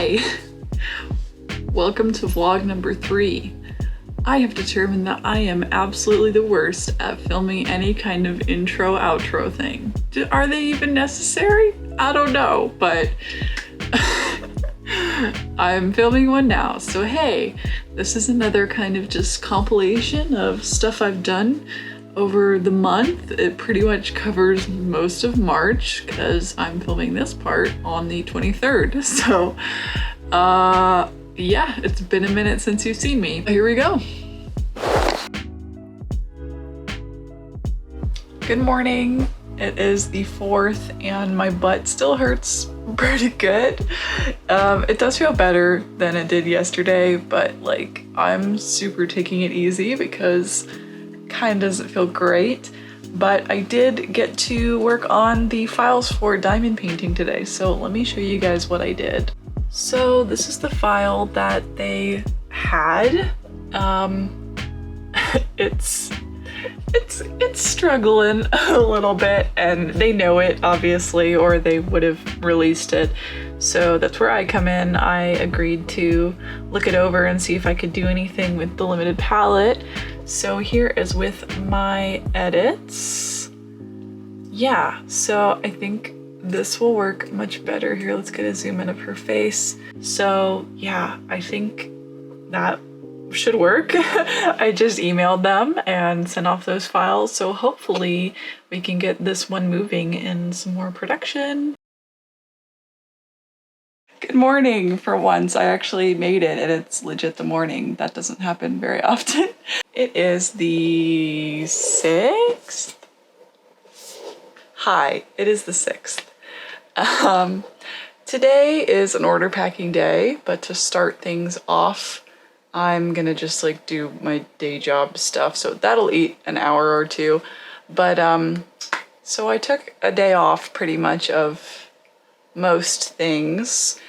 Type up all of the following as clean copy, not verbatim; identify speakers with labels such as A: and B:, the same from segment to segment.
A: Hi! Welcome to vlog number 3. I have determined that I am absolutely the worst at filming any kind of intro outro thing. Are they even necessary? I don't know, but I'm filming one now. So hey, this is another kind of just compilation of stuff I've done over the month. It pretty much covers most of March because I'm filming this part on the 23rd. So yeah, it's been a minute since you've seen me. Here we go. Good morning. It is the 4th and my butt still hurts pretty good. It does feel better than it did yesterday, but like I'm super taking it easy because kind of doesn't feel great. But I did get to work on the files for diamond painting today, so let me show you guys what I did. So this is the file that they had. It's struggling a little bit, and they know it obviously, or they would have released it. So that's where I come in. I agreed to look it over and see if I could do anything with the limited palette. So here is with my edits. Yeah, so I think this will work much better. Here, let's get a zoom in of her face. So yeah, I think that should work. I just emailed them and sent off those files, so hopefully we can get this one moving in some more production. Good morning. For once, I actually made it and it's legit the morning. That doesn't happen very often. It is the 6th? Hi, it is the 6th. Today is an order packing day, but to start things off, I'm gonna just like do my day job stuff, so that'll eat an hour or two. But so I took a day off pretty much of most things,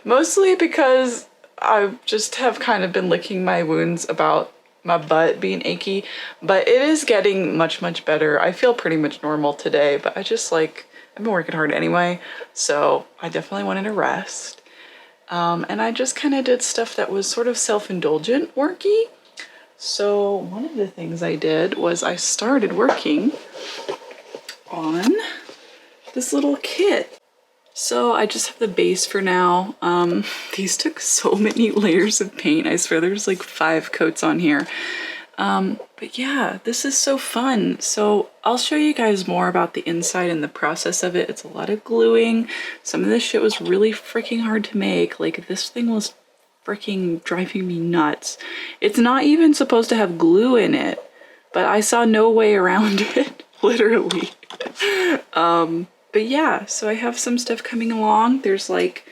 A: mostly because I just have kind of been licking my wounds about my butt being achy, but it is getting much better. I feel pretty much normal today, but I just like, I've been working hard anyway, so I definitely wanted to rest. And I just kind of did stuff that was sort of self-indulgent worky. So one of the things I did was I started working on this little kit. So I just have the base for now. These took so many layers of paint. I swear there's like 5 coats on here. But yeah, this is so fun. So I'll show you guys more about the inside and the process of it. It's a lot of gluing. Some of this shit was really freaking hard to make. Like this thing was freaking driving me nuts. It's not even supposed to have glue in it, but I saw no way around it, literally. But yeah, so I have some stuff coming along. There's like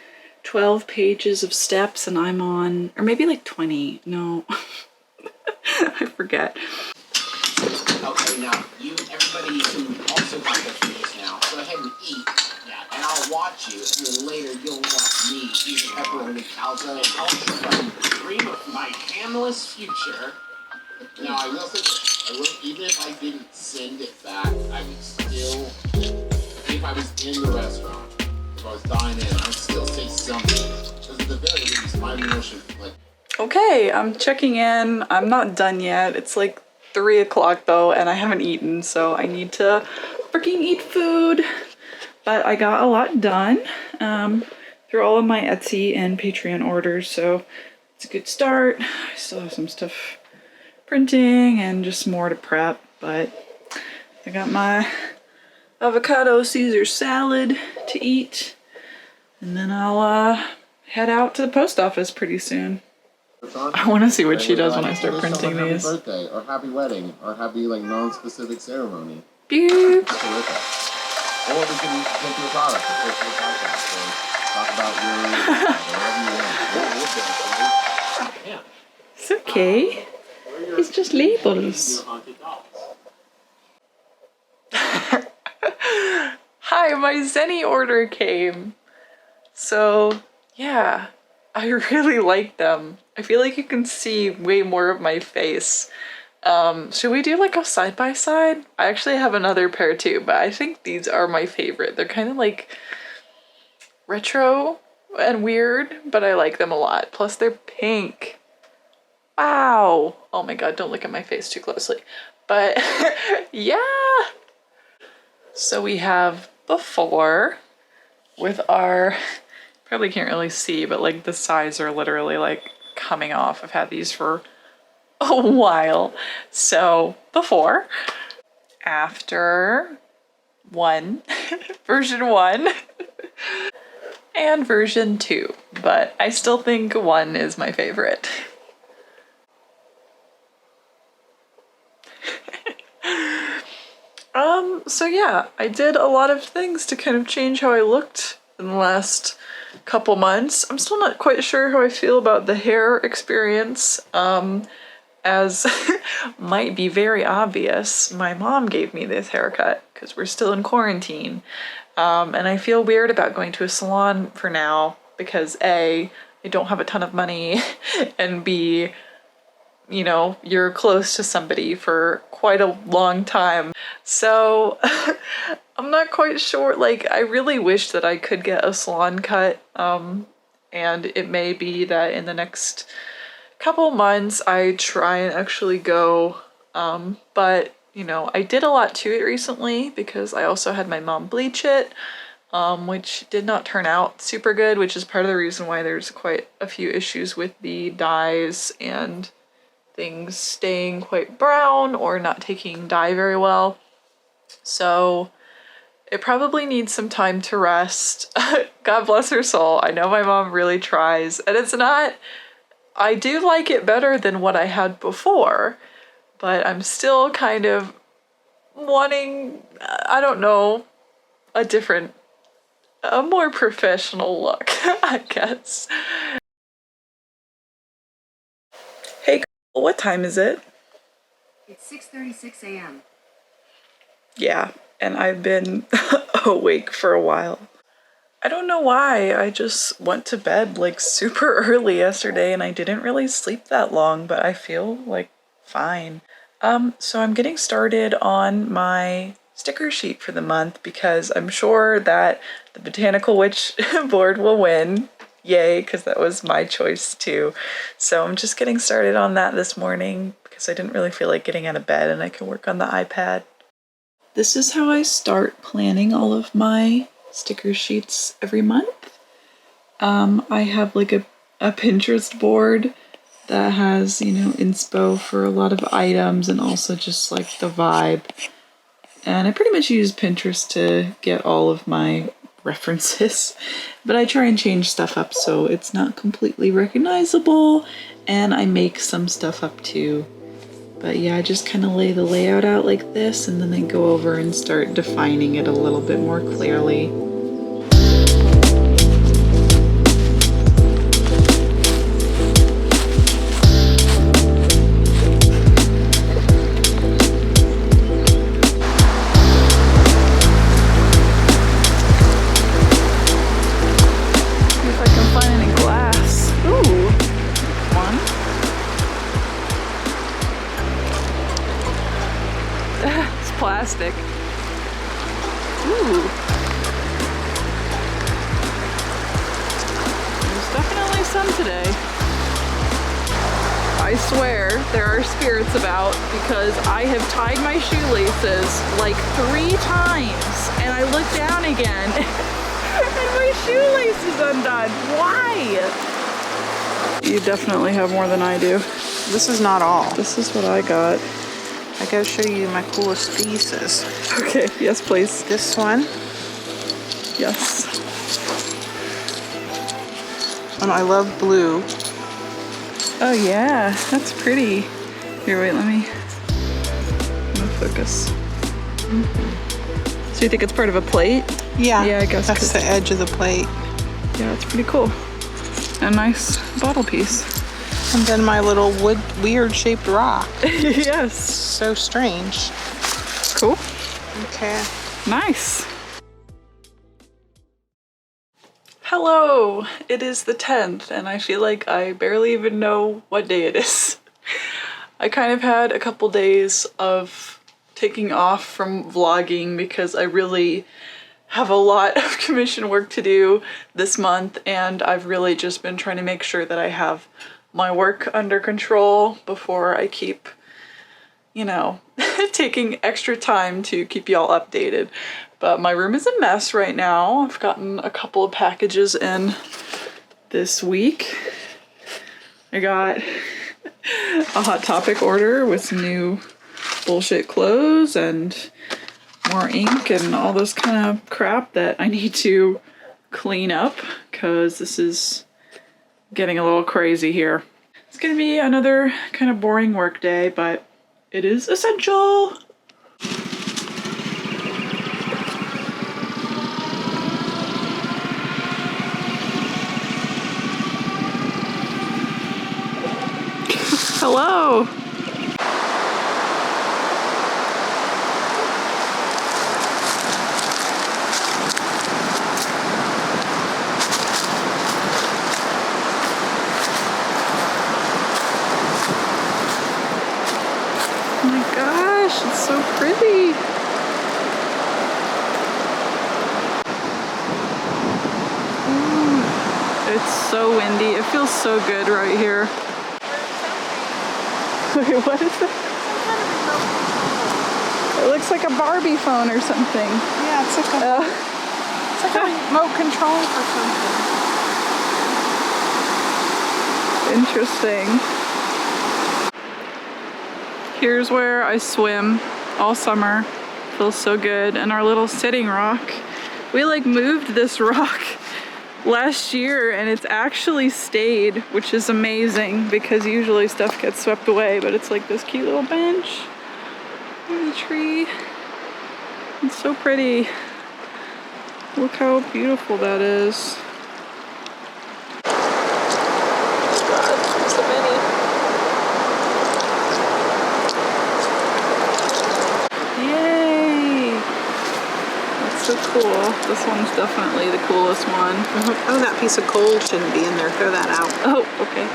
A: 12 pages of steps and I'm on, or maybe like 20, no. I forget.
B: Okay, now everybody who also got their fingers now, go ahead and eat. Yeah, and I'll watch you, and then later you'll watch me eat pepperoni calzo. I'll dream of my hamless future. Now I will say this, even if I didn't send it back, I would still, if I was in the restaurant, if I was dining in, I would still say something. Because at the very least, my emotion, like,
A: okay, I'm checking in. I'm not done yet. It's like 3 o'clock though, and I haven't eaten, so I need to freaking eat food. But I got a lot done through all of my Etsy and Patreon orders, so it's a good start. I still have some stuff printing and just more to prep, but I got my avocado Caesar salad to eat, and then I'll head out to the post office pretty soon. I want to see what she does when I start printing these.
B: Happy birthday, or happy wedding, or happy like non-specific ceremony.
A: Beep.
B: That's terrific. Or we can go through a product, or go through a podcast, or talk about your whatever you want.
A: It's okay. It's just labels. Hi, my Zenny order came. So yeah, I really like them. I feel like you can see way more of my face. Should we do like a side-by-side? I actually have another pair too, but I think these are my favorite. They're kind of like retro and weird, but I like them a lot. Plus they're pink. Wow. Oh my god, don't look at my face too closely. But yeah. So we have before with our, probably can't really see, but like the sides are literally like coming off. I've had these for a while. So before, after, one, version 1, and version 2. But I still think 1 is my favorite. So yeah, I did a lot of things to kind of change how I looked in the last couple months. I'm still not quite sure how I feel about the hair experience. As might be very obvious, my mom gave me this haircut because we're still in quarantine. And I feel weird about going to a salon for now because A, I don't have a ton of money, and B, you know, you're close to somebody for quite a long time. So I'm not quite sure. Like, I really wish that I could get a salon cut. And it may be that in the next couple months I try and actually go. But, you know, I did a lot to it recently because I also had my mom bleach it, which did not turn out super good, which is part of the reason why there's quite a few issues with the dyes and things staying quite brown or not taking dye very well. So it probably needs some time to rest. God bless her soul. I know my mom really tries, and it's not, I do like it better than what I had before, but I'm still kind of wanting, I don't know, a more professional look, I guess. Hey, what time is it?
C: It's 6:36 a.m.
A: Yeah, and I've been awake for a while. I don't know why, I just went to bed like super early yesterday and I didn't really sleep that long, but I feel like fine. So I'm getting started on my sticker sheet for the month because I'm sure that the Botanical Witch board will win. Yay, because that was my choice too. So I'm just getting started on that this morning because I didn't really feel like getting out of bed and I can work on the iPad. This is how I start planning all of my sticker sheets every month. I have like a Pinterest board that has, you know, inspo for a lot of items and also just like the vibe. And I pretty much use Pinterest to get all of my references, but I try and change stuff up so it's not completely recognizable, and I make some stuff up too. But yeah, I just kind of lay the layout out like this and then I go over and start defining it a little bit more clearly. Plastic. Ooh. There's definitely some today. I swear there are spirits about because I have tied my shoelaces like 3 times and I look down again and my shoelace is undone. Why? You definitely have more than I do.
D: This is not all.
A: This is what I got.
D: I gotta show you my coolest pieces.
A: Okay, yes please.
D: This one.
A: Yes.
D: And I love blue.
A: Oh yeah, that's pretty. Here, wait, let me focus. So you think it's part of a plate?
D: Yeah.
A: Yeah, I guess.
D: That's the edge of the plate.
A: Yeah, it's pretty cool. A nice bottle piece.
D: And then my little weird shaped rock.
A: Yes.
D: So strange.
A: Cool.
D: Okay.
A: Nice. Hello, it is the 10th and I feel like I barely even know what day it is. I kind of had a couple days of taking off from vlogging because I really have a lot of commission work to do this month, and I've really just been trying to make sure that I have my work under control before I keep, you know, taking extra time to keep y'all updated. But my room is a mess right now. I've gotten a couple of packages in this week. I got a Hot Topic order with some new bullshit clothes and more ink and all this kind of crap that I need to clean up because this is getting a little crazy here. It's gonna be another kind of boring work day, but it is essential. Hello. Oh my gosh, it's so pretty. Ooh, it's so windy. It feels so good right here. Wait, what is it? It looks like a Barbie phone or something.
D: Yeah, it's like a remote control for something.
A: Interesting. Here's where I swim all summer. Feels so good. And our little sitting rock. We like moved this rock last year and it's actually stayed, which is amazing because usually stuff gets swept away, but it's like this cute little bench in the tree. It's so pretty. Look how beautiful that is. God, so many. Yay! That's so cool. This one's definitely the coolest one.
D: Oh, that piece of coal shouldn't be in there. Throw that out.
A: Oh, okay.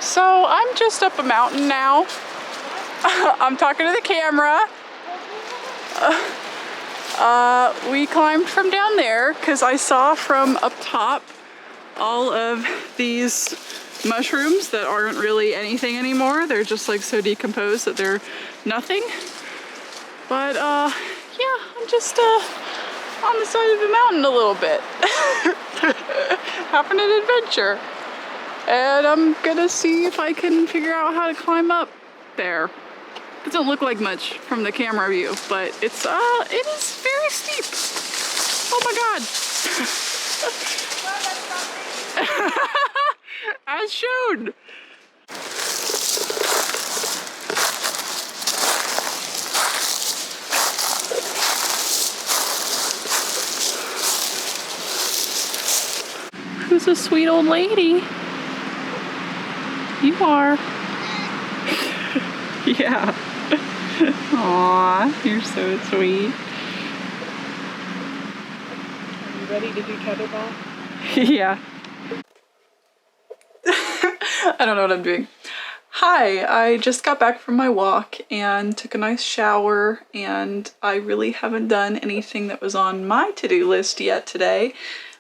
A: So I'm just up a mountain now. I'm talking to the camera. We climbed from down there because I saw from up top all of these mushrooms that aren't really anything anymore. They're just like so decomposed that they're nothing. But yeah, I'm just on the side of the mountain a little bit. Having an adventure. And I'm gonna see if I can figure out how to climb up there. Doesn't look like much from the camera view, but it is very steep. Oh my god. As shown. Who's a sweet old lady? You are. Yeah. Aw, you're so sweet.
D: Are you ready to do tetherball?
A: Yeah. I don't know what I'm doing. Hi, I just got back from my walk and took a nice shower, and I really haven't done anything that was on my to-do list yet today,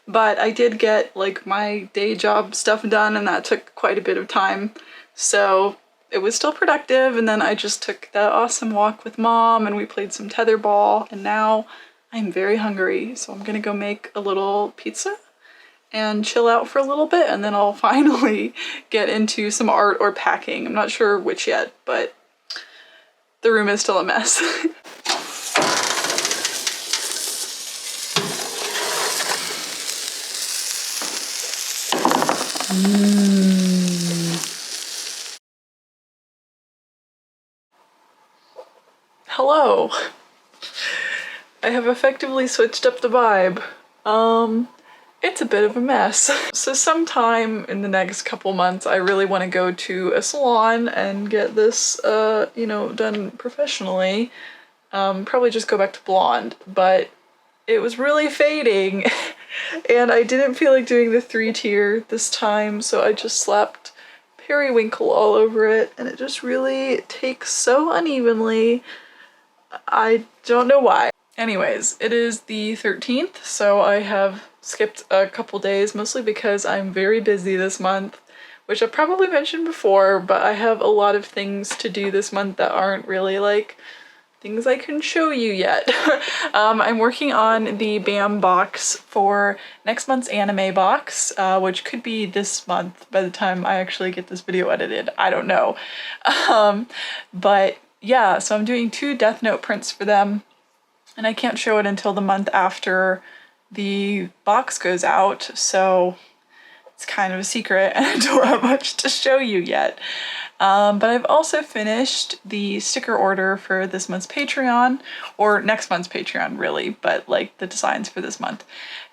A: but I did get like my day job stuff done, and that took quite a bit of time. So it was still productive, and then I just took that awesome walk with Mom and we played some tetherball, and now I'm very hungry, so I'm gonna go make a little pizza and chill out for a little bit, and then I'll finally get into some art or packing. I'm not sure which yet, but the room is still a mess. Hello. I have effectively switched up the vibe. It's a bit of a mess. So sometime in the next couple months, I really want to go to a salon and get this, you know, done professionally. Probably just go back to blonde, but it was really fading and I didn't feel like doing the 3-tier this time, so I just slapped periwinkle all over it, and it just really takes so unevenly. I don't know why. Anyways, it is the 13th, so I have skipped a couple days, mostly because I'm very busy this month, which I've probably mentioned before, but I have a lot of things to do this month that aren't really like things I can show you yet. I'm working on the BAM box for next month's anime box, which could be this month by the time I actually get this video edited. I don't know. But yeah, so I'm doing 2 Death Note prints for them, and I can't show it until the month after the box goes out, so it's kind of a secret and I don't have much to show you yet. But I've also finished the sticker order for this month's Patreon, or next month's Patreon really, but like the designs for this month.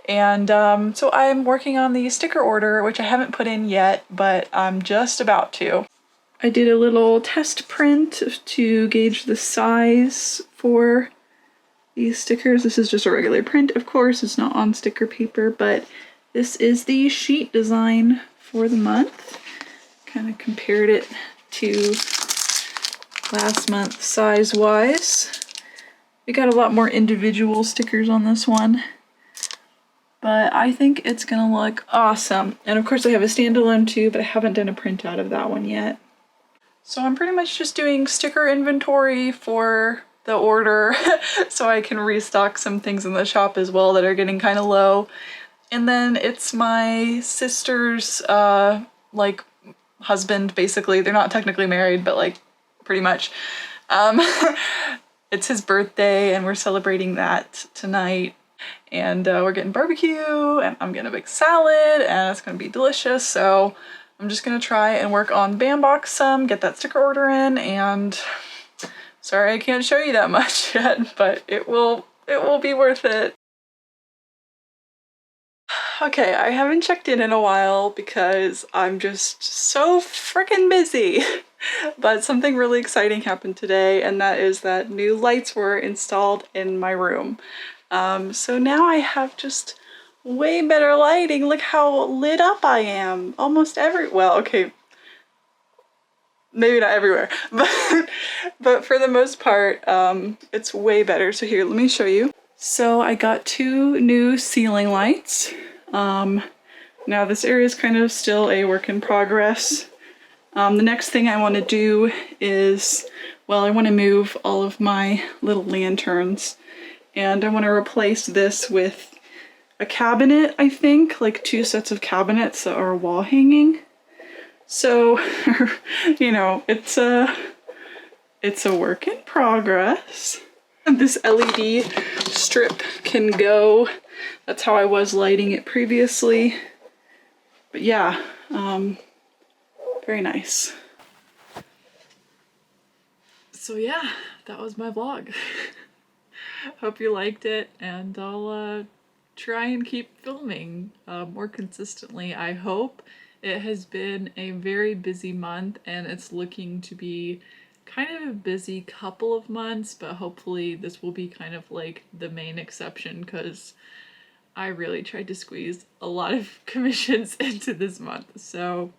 A: And so I'm working on the sticker order, which I haven't put in yet, but I'm just about to. I did a little test print to gauge the size for these stickers. This is just a regular print, of course, it's not on sticker paper, but this is the sheet design for the month. Kind of compared it to last month size-wise. We got a lot more individual stickers on this one, but I think it's gonna look awesome. And of course I have a standalone too, but I haven't done a print out of that one yet. So I'm pretty much just doing sticker inventory for the order so I can restock some things in the shop as well that are getting kind of low. And then it's my sister's like husband, basically. They're not technically married, but like pretty much. It's his birthday and we're celebrating that tonight. And we're getting barbecue and I'm getting a big salad and it's gonna be delicious. So I'm just gonna try and work on Bambox some, get that sticker order in, and sorry I can't show you that much yet, but it will be worth it. Okay, I haven't checked in a while because I'm just so freaking busy. But something really exciting happened today, and that is that new lights were installed in my room. So now I have just way better lighting. Look how lit up I am. Almost well, okay, maybe not everywhere, but for the most part, it's way better. So here, let me show you. So I got 2 new ceiling lights. Now this area is kind of still a work in progress. The next thing I want to do is, well, I want to move all of my little lanterns, and I want to replace this with a cabinet, I think, like 2 sets of cabinets that are wall hanging. So, you know, it's a work in progress. This LED strip can go. That's how I was lighting it previously. But yeah, very nice. So yeah, that was my vlog. Hope you liked it, and I'll try and keep filming more consistently, I hope. It has been a very busy month and it's looking to be kind of a busy couple of months, but hopefully this will be kind of like the main exception because I really tried to squeeze a lot of commissions into this month. So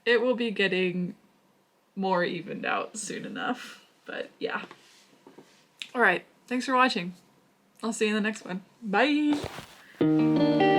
A: it will be getting more evened out soon enough, but yeah. All right, thanks for watching. I'll see you in the next one. Bye!